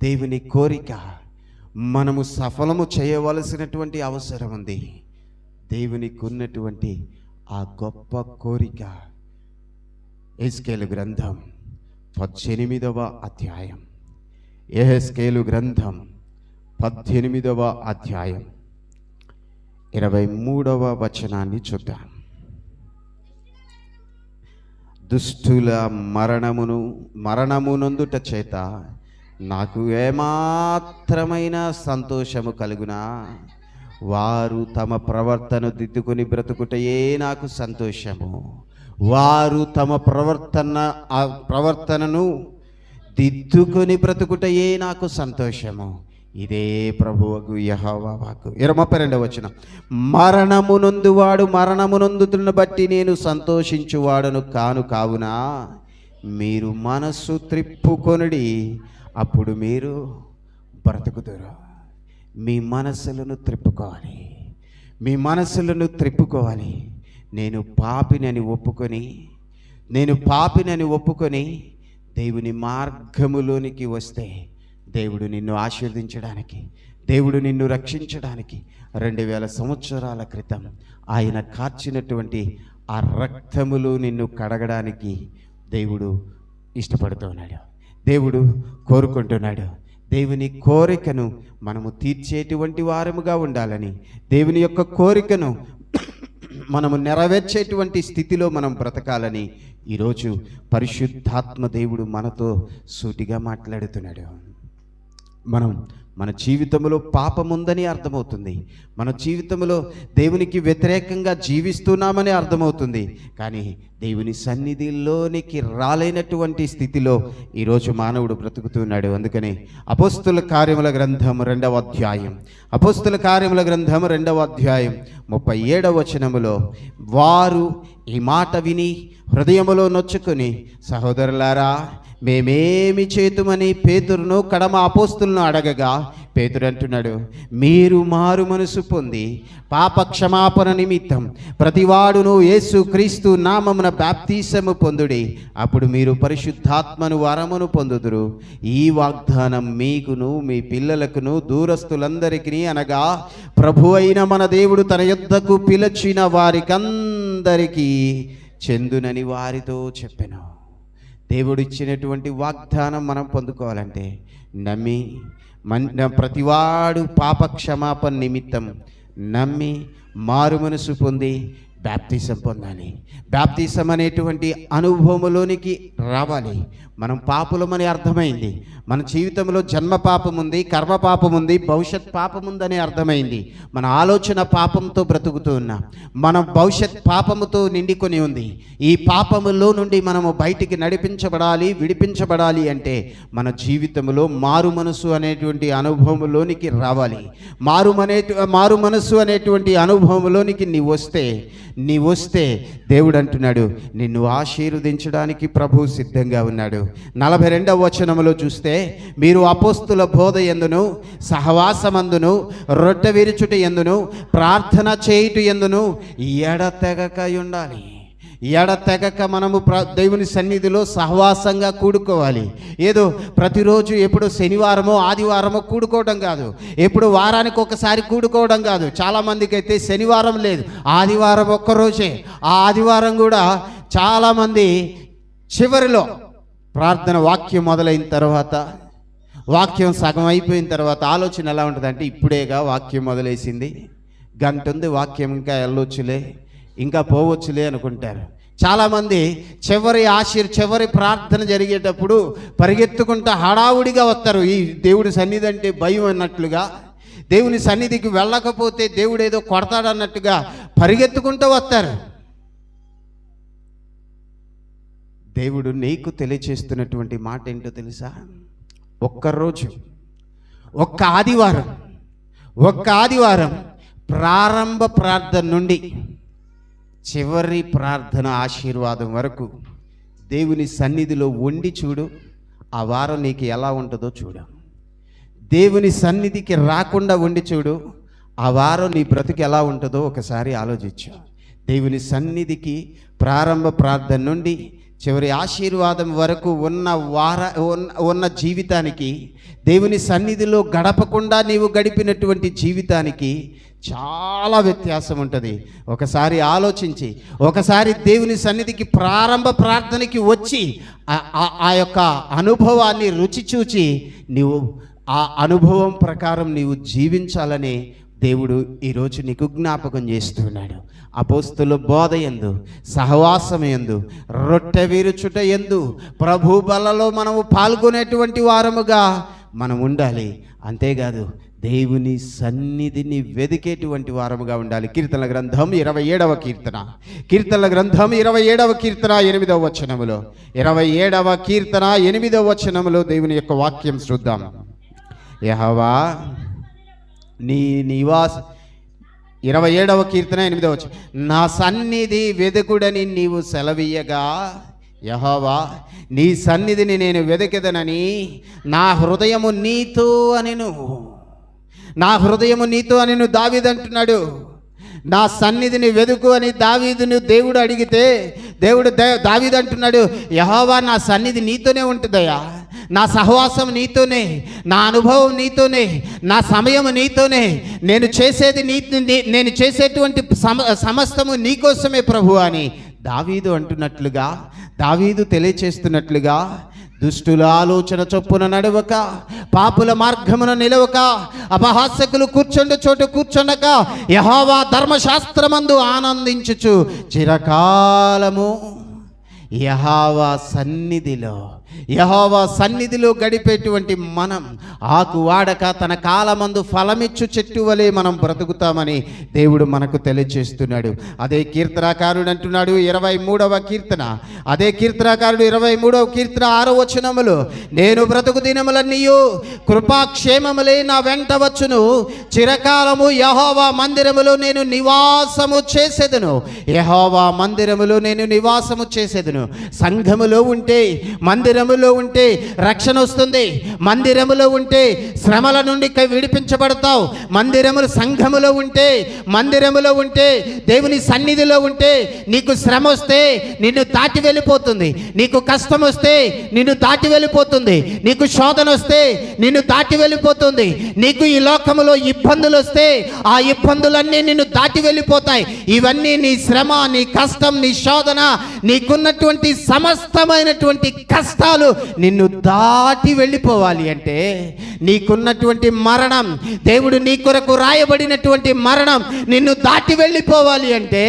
దేవుని కోరిక మనము సఫలము చేయవలసినటువంటి అవసరం ఉంది. దేవునికి ఉన్నటువంటి ఆ గొప్ప కోరిక యెహెజ్కేలు గ్రంథం 18వ అధ్యాయం, యెహెజ్కేలు గ్రంథం 18వ అధ్యాయం 23వ వచనాన్ని చూద్దాం. దుష్టుల మరణమునందుట చేత నాకు ఏమాత్రమైన సంతోషము కలుగునా, వారు తమ ప్రవర్తన దిద్దుకొని బ్రతుకుటయే నాకు సంతోషము. వారు తమ ప్రవర్తనను దిద్దుకొని బ్రతుకుటయే నాకు సంతోషము. ఇదే ప్రభువుకు యెహోవా వాక్కు. 22వ వచనం, మరణమునందువాడు మరణమునందుతున్న బట్టి నేను సంతోషించువాడను కావున మీరు మనస్సు త్రిప్పుకొనుడి, అప్పుడు మీరు బ్రతుకుదురు. మీ మనస్సులను త్రిప్పుకోవాలి, మీ మనస్సులను త్రిప్పుకోవాలి. నేను పాపినని ఒప్పుకొని దేవుని మార్గములోనికి వస్తే దేవుడు నిన్ను ఆశీర్వదించడానికి, దేవుడు నిన్ను రక్షించడానికి 2000 సంవత్సరాల క్రితం ఆయన కార్చినటువంటి ఆ రక్తములో నిన్ను కడగడానికి దేవుడు ఇష్టపడుతున్నాడు, దేవుడు కోరుకుంటున్నాడు. దేవుని కోరికను మనము తీర్చేటువంటి వారముగా ఉండాలని, దేవుని యొక్క కోరికను మనము నెరవేర్చేటువంటి స్థితిలో మనం బ్రతకాలని ఈరోజు పరిశుద్ధాత్మ దేవుడు మనతో సూటిగా మాట్లాడుతున్నాడు. మన జీవితంలో పాపముందని అర్థమవుతుంది, మన జీవితంలో దేవునికి వ్యతిరేకంగా జీవిస్తున్నామని అర్థమవుతుంది. కానీ దేవుని సన్నిధిలోనికి రాలేనటువంటి స్థితిలో ఈరోజు మానవుడు బ్రతుకుతున్నాడు. అందుకని అపోస్తుల కార్యముల గ్రంథం 2వ అధ్యాయం 37వ వచనములో వారు ఈ మాట విని హృదయములో నొచ్చుకొని, సహోదరులారా మేమేమి చేతుమని పేతురును కడమ అపోస్తులను అడగగా, పేతురు అంటున్నాడు, మీరు మారు మనసు పొంది పాప క్షమాపణ నిమిత్తం ప్రతివాడును యేసు క్రీస్తు నామమున బాప్తీసము పొందుడి, అప్పుడు మీరు పరిశుద్ధాత్మను వరమును పొందుదురు. ఈ వాగ్దానం మీకును మీ పిల్లలకును దూరస్తులందరికీ, అనగా ప్రభు అయిన మన దేవుడు తన యొద్దకు పిలిచిన వారికందరికీ చెందునని వారితో చెప్పెను. దేవుడు ఇచ్చినటువంటి వాగ్దానం మనం పొందుకోవాలంటే నమ్మి, ప్రతివాడు పాప క్షమాపణ నిమిత్తం నమ్మి మారు మనసు పొంది బాప్తిసం పొందాలి. బాప్తిసం అనేటువంటి అనుభవంలోనికి రావాలి. మనం పాపులమని అర్థమైంది. మన జీవితంలో జన్మ పాపం ఉంది, కర్మ పాపం ఉంది, భవిష్యత్ పాపం ఉందని అర్థమైంది. మన ఆలోచన పాపంతో బ్రతుకుతూ ఉన్నాం, మన భవిష్యత్ పాపముతో నిండుకొని ఉంది. ఈ పాపములో నుండి మనము బయటికి నడిపించబడాలి, విడిపించబడాలి అంటే మన జీవితంలో మారు మనసు అనేటువంటి అనుభవంలోనికి రావాలి. మారు మనసు అనేటువంటి అనుభవంలోనికి నీ వస్తే దేవుడు అంటున్నాడు, నిన్ను ఆశీర్వదించడానికి ప్రభు సిద్ధంగా ఉన్నాడు. 42వ వచనములో చూస్తే, మీరు అపోస్తుల బోధ యందును సహవాసమందును రొట్టె విరుచుట యందును ప్రార్థన చేయుట యందును ఎడతెగక ఉండాలి. ఎడతెగక మనము దేవుని సన్నిధిలో సహవాసంగా కూడుకోవాలి. ఏదో ప్రతిరోజు ఎప్పుడు శనివారమో ఆదివారమో కూడుకోవడం కాదు, ఎప్పుడు వారానికి ఒకసారి కూడుకోవడం కాదు. చాలామందికి అయితే శనివారం లేదు, ఆదివారం ఒక్కరోజే. ఆ ఆదివారం కూడా చాలామంది చివరిలో ప్రార్థన వాక్యం మొదలైన తర్వాత, వాక్యం సగం అయిపోయిన తర్వాత ఆలోచన ఎలా ఉంటుందంటే, ఇప్పుడేగా వాక్యం మొదలేసింది, గంట ఉంది వాక్యం, ఇంకా వెళ్ళొచ్చులే, ఇంకా పోవచ్చులే అనుకుంటారు. చాలామంది చివరి ప్రార్థన జరిగేటప్పుడు పరిగెత్తుకుంటూ హడావుడిగా వస్తారు. ఈ దేవుడి సన్నిధి అంటే భయం అన్నట్లుగా, దేవుని సన్నిధికి వెళ్ళకపోతే దేవుడు ఏదో కొడతాడన్నట్టుగా పరిగెత్తుకుంటూ వస్తారు. దేవుడు నీకు తెలియచేస్తున్నటువంటి మాట ఏంటో తెలుసా? ఒక్కరోజు, ఒక్క ఆదివారం ప్రారంభ ప్రార్థన నుండి చివరి ప్రార్థన ఆశీర్వాదం వరకు దేవుని సన్నిధిలో ఉండి చూడు. ఆ వారం నీకు ఎలా ఉంటుందో చూడు. దేవుని సన్నిధికి రాకుండా ఉండి చూడు, ఆ వారం నీ బ్రతుకు ఎలా ఉంటుందో ఒకసారి ఆలోచించు. దేవుని సన్నిధికి ప్రారంభ ప్రార్థన నుండి చివరి ఆశీర్వాదం వరకు ఉన్న జీవితానికి, దేవుని సన్నిధిలో గడపకుండా నీవు గడిపినటువంటి జీవితానికి చాలా వ్యత్యాసం ఉంటుంది. ఒకసారి ఆలోచించి, ఒకసారి దేవుని సన్నిధికి ప్రారంభ ప్రార్థనకి వచ్చి ఆ యొక్క అనుభవాన్ని రుచి చూచి నీవు ఆ అనుభవం ప్రకారం నీవు జీవించాలని దేవుడు ఈరోజు నీకు జ్ఞాపకం చేస్తున్నాడు. అపోస్తుల బోధ యందు, సహవాసం యందు, రొట్టె విరుచుట యందు, ప్రభు బలలో మనము పాల్గొనేటువంటి వారముగా మనం ఉండాలి. అంతేకాదు దేవుని సన్నిధిని వెదికేటువంటి వారముగా ఉండాలి. కీర్తనల గ్రంథం 27వ కీర్తన, కీర్తనల గ్రంథం 27వ కీర్తన 8వ వచనములో, 27వ కీర్తన 8వ వచనములో దేవుని యొక్క వాక్యం చూద్దాం. యెహోవా నీ నివాస 27వ కీర్తన 8వ వచనం, నా సన్నిధి వెదకుడని నీవు సెలవీయగా, యెహోవా నీ సన్నిధిని నేను వెదకెదనని నా హృదయము నీతో అనెను. నా హృదయము నీతో అనెను దావీదు అంటున్నాడు. నా సన్నిధిని వెదుకు అని దావీదును దేవుడు అడిగితే దావీదు అంటున్నాడు, యెహోవా నా సన్నిధి నీతోనే ఉంటుందయ్యా, నా సహవాసం నీతోనే, నా అనుభవం నీతోనే, నా సమయం నీతోనే, నేను చేసేటువంటి సమస్తము నీకోసమే ప్రభు అని దావీదు అంటున్నట్లుగా, దావీదు తెలియచేస్తున్నట్లుగా, దుష్టుల ఆలోచన చొప్పున నడవక, పాపుల మార్గమున నిలవక, అపహాస్యకులు కూర్చుండే చోట కూర్చుండక, యెహోవా ధర్మశాస్త్రమందు ఆనందించుచు చిరకాలము యెహోవా సన్నిధిలో గడిపేటువంటి మనం ఆకు వాడక తన కాలమందు ఫలమిచ్చు చెట్టు వలె మనం బ్రతుకుతామని దేవుడు మనకు తెలియజేస్తున్నాడు. అదే కీర్తనాకారుడు అంటున్నాడు 23వ కీర్తన, అదే కీర్తనాకారుడు 23వ కీర్తన 6వ వచనములో, నేను బ్రతుకు దినములన్నీయు కృపాక్షేమములే నా వెంట వచ్చును, చిరకాలము యెహోవా మందిరములో నేను నివాసము చేసేదను. యెహోవా మందిరములో నేను నివాసము చేసేదను. సంఘములో ఉంటే, మందిరములో ఉంటే రక్షణ వస్తుంది. మందిరములో ఉంటే శ్రమల నుండి విడిపించబడతావు. సంఘములో ఉంటే దేవుని సన్నిధిలో ఉంటే నీకు శ్రమ వస్తే నిన్ను దాటి వెళ్ళిపోతుంది, నీకు కష్టం వస్తే నిన్ను దాటి వెళ్ళిపోతుంది, నీకు శోధన వస్తే నిన్ను దాటి వెళ్ళిపోతుంది, నీకు ఈ లోకములో ఇబ్బందులు వస్తే ఆ ఇబ్బందులన్నీ నిన్ను దాటి వెళ్ళిపోతాయి. ఇవన్నీ నీ శ్రమ, నీ కష్టం, నీ శోధన, నీకున్నటువంటి సమస్తమైనటువంటి కష్టాలు నిన్ను దాటి వెళ్ళిపోవాలి అంటే, నీకున్నటువంటి మరణం, దేవుడు నీ కొరకు రాయబడినటువంటి మరణం నిన్ను దాటి వెళ్ళిపోవాలి అంటే,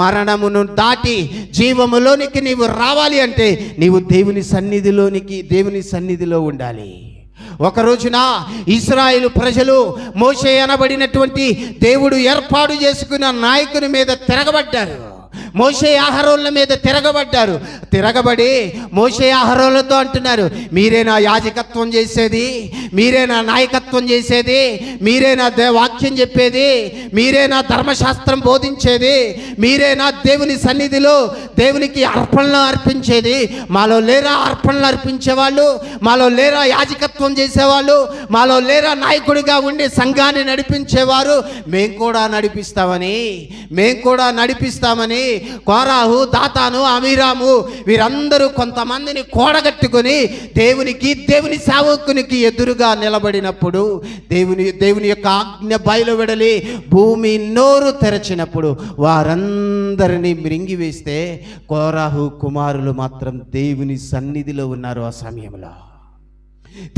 మరణమును దాటి జీవములోనికి నీవు రావాలి అంటే నీవు దేవుని సన్నిధిలో ఉండాలి. ఒక రోజున ఇశ్రాయేలు ప్రజలు మోషే అనబడినటువంటి దేవుడు ఏర్పాటు చేసుకున్న నాయకుని మీద తిరగబడ్డారు. మోషే అహరోన్ల మీద తిరగబడి మోషే అహరోన్లతో అంటున్నారు, మీరే నా యాజకత్వం చేసేది, మీరే నా నాయకత్వం చేసేది, మీరే నా వాక్యం చెప్పేది, మీరే నా ధర్మశాస్త్రం బోధించేది, మీరే నా దేవుని సన్నిధిలో దేవునికి అర్పణలు అర్పించేది. మాలో లేరా అర్పణలు అర్పించేవాళ్ళు? మాలో లేరా యాజకత్వం చేసేవాళ్ళు? మాలో లేరా నాయకుడిగా ఉండి సంఘాన్ని నడిపించేవారు? మేము కూడా నడిపిస్తామని కోరాహు, దాతాను, అమీరాము వీరందరూ కొంతమందిని కూడగట్టుకుని దేవుని సేవకునికి ఎదురుగా నిలబడినప్పుడు, దేవుని యొక్క ఆజ్ఞ బయలువెడలి భూమి నోరు తెరచినప్పుడు వారందరినీ మృంగివేస్తే కోరాహు కుమారులు మాత్రం దేవుని సన్నిధిలో ఉన్నారు. ఆ సమయంలో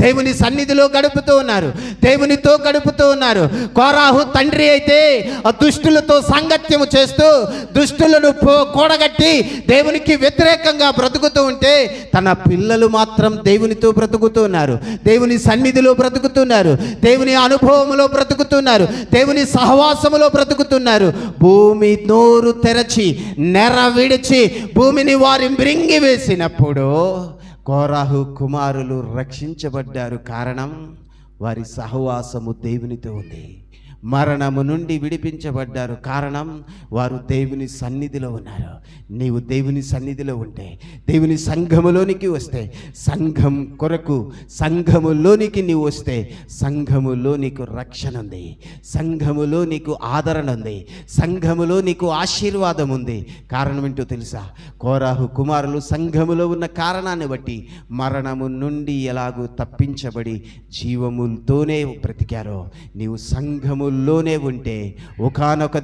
దేవుని సన్నిధిలో దేవునితో గడుపుతూ ఉన్నారు. కోరాహు తండ్రి అయితే దుష్టులతో సాంగత్యము చేస్తూ దుష్టులను కూడగట్టి దేవునికి వ్యతిరేకంగా బ్రతుకుతూ ఉంటే, తన పిల్లలు మాత్రం దేవునితో బ్రతుకుతున్నారు, దేవుని సన్నిధిలో బ్రతుకుతున్నారు, దేవుని అనుభవములో బ్రతుకుతున్నారు, దేవుని సహవాసములో బ్రతుకుతున్నారు. భూమి నోరు తెరచి నెర విడిచి భూమిని వారి మృంగి వేసినప్పుడు కోరాహు కుమారులు రక్షించబడ్డారు. కారణం వారి సహవాసము దేవునితో ఉంది, మరణము నుండి విడిపించబడ్డారు. కారణం వారు దేవుని సన్నిధిలో ఉన్నారు. నీవు దేవుని సన్నిధిలో ఉంటే, దేవుని సంఘములోనికి వస్తే, సంఘం కొరకు సంఘములోనికి నీవు వస్తే, సంఘములో నీకు రక్షణ ఉంది, సంఘములో నీకు ఆదరణ ఉంది, సంఘములో నీకు ఆశీర్వాదం ఉంది. కారణం ఏంటో తెలుసా? కోరాహు కుమారులు సంఘములో ఉన్న కారణాన్ని బట్టి మరణము నుండి ఎలాగూ తప్పించబడి జీవములతోనే బ్రతికారో, నీవు సంఘముల్లోనే ఉంటే ఒకానొక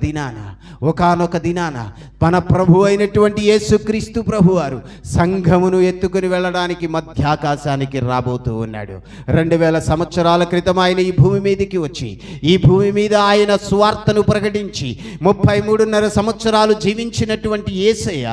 దినాన మన ప్రభు అయినటువంటి యేసుక్రీస్తు ప్రభువారు సంఘమును ఎత్తుకుని వెళ్ళడానికి మధ్యాకాశానికి రాబోతూ ఉన్నాడు. 2000 సంవత్సరాల క్రితం ఆయన ఈ భూమి మీదకి వచ్చి, ఈ భూమి మీద ఆయన సువార్తను ప్రకటించి 33.5 సంవత్సరాలు జీవించినటువంటి యేసయ్య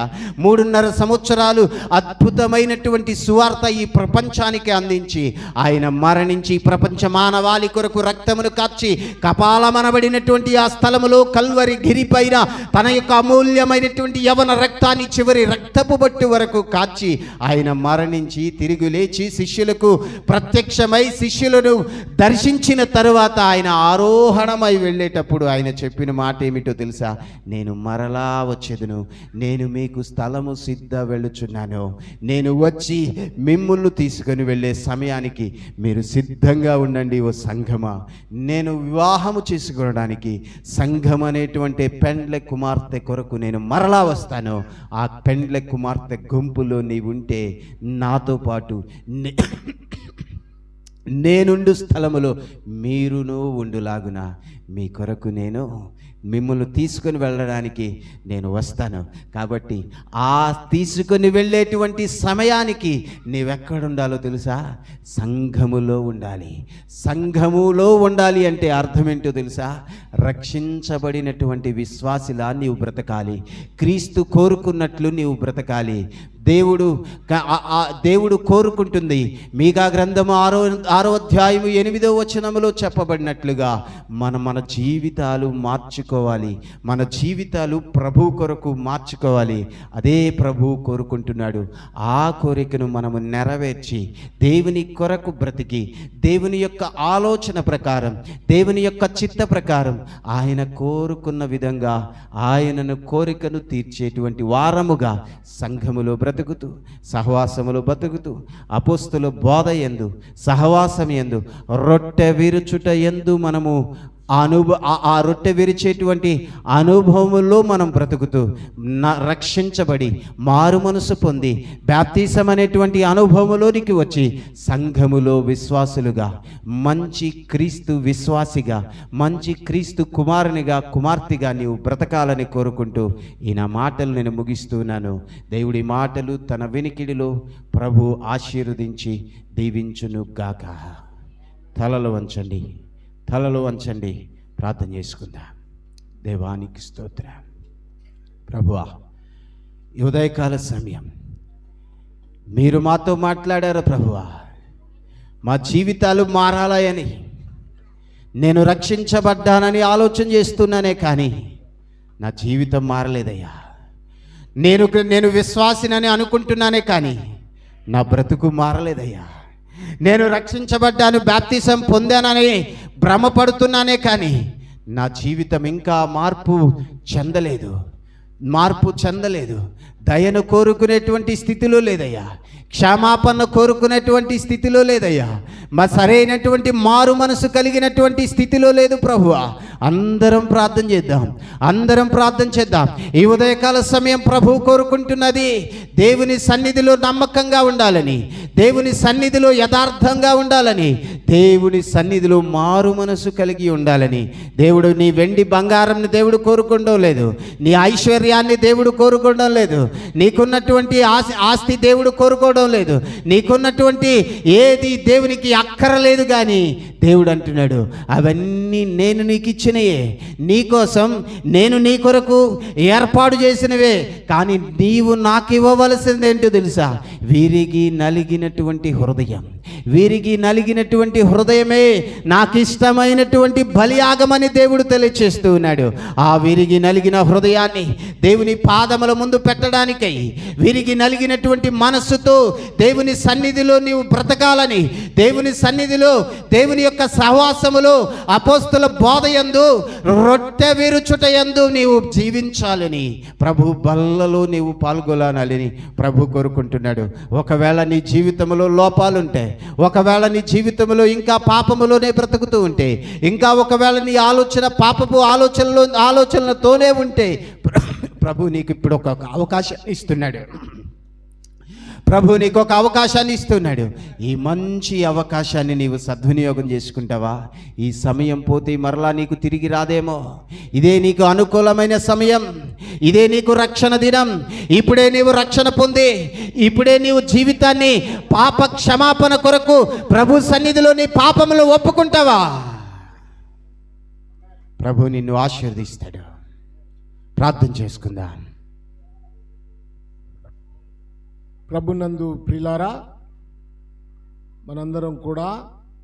3.5 సంవత్సరాలు అద్భుతమైనటువంటి సువార్త ఈ ప్రపంచానికి అందించి, ఆయన మరణించి ప్రపంచ మానవాళి కొరకు రక్తమును కాచి కపాలమనబడినటువంటి ఆ స్థలములో కల్వరి గిరిపైన తన యొక్క అమూల్యమైనటువంటి యవన రక్తాన్ని చివరి రక్తపు బొట్టు వరకు కాచి ఆయన మరణించి తిరిగి లేచి శిష్యులకు ప్రత్యక్షమై శిష్యులను దర్శించిన తరువాత ఆయన ఆరోహణమై వెళ్ళేటప్పుడు ఆయన చెప్పిన మాట ఏమిటో తెలుసా? నేను మరలా వచ్చేదును, నేను మీకు స్థలము సిద్ధ వెళ్ళుచున్నాను, నేను వచ్చి మిమ్ములను తీసుకొని వెళ్ళే సమయానికి మీరు సిద్ధంగా ఉండండి ఓ సంఘమా. నేను వివాహము చేసుకోవడానికి సంఘం అనేటువంటి పెండ్ల కుమార్తె కొరకు నేను మరలా వస్తాను. ఆ పెండ్ల కుమార్తె గుంపులో నీవు ఉంటే నాతో పాటు నేనుండు స్థలములో మీరును ఉండులాగున మీ కొరకు నేను మిమ్మల్ని తీసుకొని వెళ్ళడానికి నేను వస్తాను. కాబట్టి ఆ తీసుకొని వెళ్ళేటువంటి సమయానికి నీవెక్కడుండాలో తెలుసా? సంఘములో ఉండాలి. సంఘములో ఉండాలి అంటే అర్థం ఏంటో తెలుసా? రక్షించబడినటువంటి విశ్వాసిలా నీవు బ్రతకాలి, క్రీస్తు కోరుకున్నట్లు నీవు బ్రతకాలి. దేవుడు కోరుకుంటుంది. మీకా గ్రంథము 6వ అధ్యాయము 8వ వచనములో చెప్పబడినట్లుగా మన జీవితాలు మార్చుకోవాలి, మన జీవితాలు ప్రభు కొరకు మార్చుకోవాలి. అదే ప్రభు కోరుకుంటున్నాడు. ఆ కోరికను మనము నెరవేర్చి దేవుని కొరకు బ్రతికి, దేవుని యొక్క ఆలోచన ప్రకారం, దేవుని యొక్క చిత్త ప్రకారం ఆయన కోరుకున్న విధంగా ఆయనను కోరికను తీర్చేటువంటి వారముగా సంఘములో బ్రతుకుతూ, సహవాసములో బ్రతుకుతూ, అపోస్తుల బోధ యందు, సహవాసం యందు, రొట్టె విరుచుట యందు మనము ఆ రొట్టె విరిచేటువంటి అనుభవములో మనం బ్రతుకుతూ రక్షించబడి మారు మనసు పొంది బాప్తిసం అనేటువంటి అనుభవంలోనికి వచ్చి సంఘములో విశ్వాసులుగా, మంచి క్రీస్తు విశ్వాసిగా, మంచి క్రీస్తు కుమారునిగా, కుమార్తెగా నీవు బ్రతకాలని కోరుకుంటూ ఈ నా మాటలు నేను ముగిస్తున్నాను. దేవుడి మాటలు తన వినికిడిలో ప్రభు ఆశీర్వదించి దీవించును గాక. తలలు వంచండి, ప్రార్థన చేసుకుందాం. దేవానికి స్తోత్రం. ప్రభువా, ఈ ఉదయకాల సమయం మీరు మాతో మాట్లాడారు ప్రభువా. మా జీవితాలు మారాలని నేను రక్షించబడ్డానని ఆలోచన చేస్తున్నానే కానీ నా జీవితం మారలేదయ్యా. నేను విశ్వాసినని అనుకుంటున్నానే కానీ నా బ్రతుకు మారలేదయ్యా. నేను రక్షించబడ్డాను, బాప్తిసం పొందానని భ్రమపడుతున్నానే కానీ నా జీవితం ఇంకా మార్పు చెందలేదు. దయను కోరుకునేటువంటి స్థితిలో లేదయ్యా, క్షమాపణ కోరుకునేటువంటి స్థితిలో లేదయ్యా, మా సరైనటువంటి మారు మనసు కలిగినటువంటి స్థితిలో లేదు ప్రభువా. అందరం ప్రార్థన చేద్దాం. ఈ ఉదయకాల సమయం ప్రభు కోరుకుంటున్నది దేవుని సన్నిధిలో నమ్మకంగా ఉండాలని, దేవుని సన్నిధిలో యథార్థంగా ఉండాలని, దేవుని సన్నిధిలో మారు మనసు కలిగి ఉండాలని. దేవుడు నీ వెండి బంగారంని దేవుడు కోరుకోవడం లేదు, నీ ఐశ్వర్యాన్ని దేవుడు కోరుకోవడం లేదు, నీకున్నటువంటి ఆస్తి దేవుడు కోరుకోవడం లేదు, నీకున్నటువంటి ఏది దేవునికి అక్కరలేదు. కానీ దేవుడు అంటున్నాడు, అవన్నీ నేను నీకు ఇచ్చినయే, నీకోసం నేను నీ కొరకు ఏర్పాటు చేసినవే. కానీ నీవు నాకు ఇవ్వవలసింది ఏంటో తెలుసా? విరిగి నలిగినటువంటి హృదయం, విరిగి నలిగినటువంటి హృదయమే నాకు ఇష్టమైనటువంటి బలియాగమని దేవుడు తెలియచేస్తూ ఉన్నాడు. ఆ విరిగి నలిగిన హృదయాన్ని దేవుని పాదముల ముందు పెట్టడానికై, విరిగి నలిగినటువంటి మనస్సుతో దేవుని సన్నిధిలో నీవు బ్రతకాలని, దేవుని సన్నిధిలో దేవుని యొక్క సహవాసములో అపోస్తుల బోధయందు రొట్టె విరుచుటయందు నీవు జీవించాలని, ప్రభు బల్లలో నీవు పాల్గొనాలని ప్రభు కోరుకుంటున్నాడు. ఒకవేళ నీ జీవితంలో లోపాలుంటే, ఒకవేళ నీ జీవితంలో ఇంకా పాపములోనే బ్రతుకుతూ ఉంటే, ఇంకా ఒకవేళ నీ ఆలోచన పాపపు ఆలోచనలతోనే ఉంటే, ప్రభు నీకు ఇప్పుడు ఒక అవకాశాన్ని ఇస్తున్నాడు. ప్రభు నీకు ఒక అవకాశాన్ని ఇస్తున్నాడు. ఈ మంచి అవకాశాన్ని నీవు సద్వినియోగం చేసుకుంటావా? ఈ సమయం పోతే మరలా నీకు తిరిగి రాదేమో. ఇదే నీకు అనుకూలమైన సమయం, ఇదే నీకు రక్షణ దినం. ఇప్పుడే నీవు రక్షణ పొంది, ఇప్పుడే నీవు జీవితాన్ని పాప క్షమాపణ కొరకు ప్రభు సన్నిధిలో నీ పాపములు ఒప్పుకుంటావా? ప్రభు నిన్ను ఆశీర్వదిస్తాడు. ప్రార్థన చేసుకుందాం. ప్రభునందు ప్రియులారా, మనందరం కూడా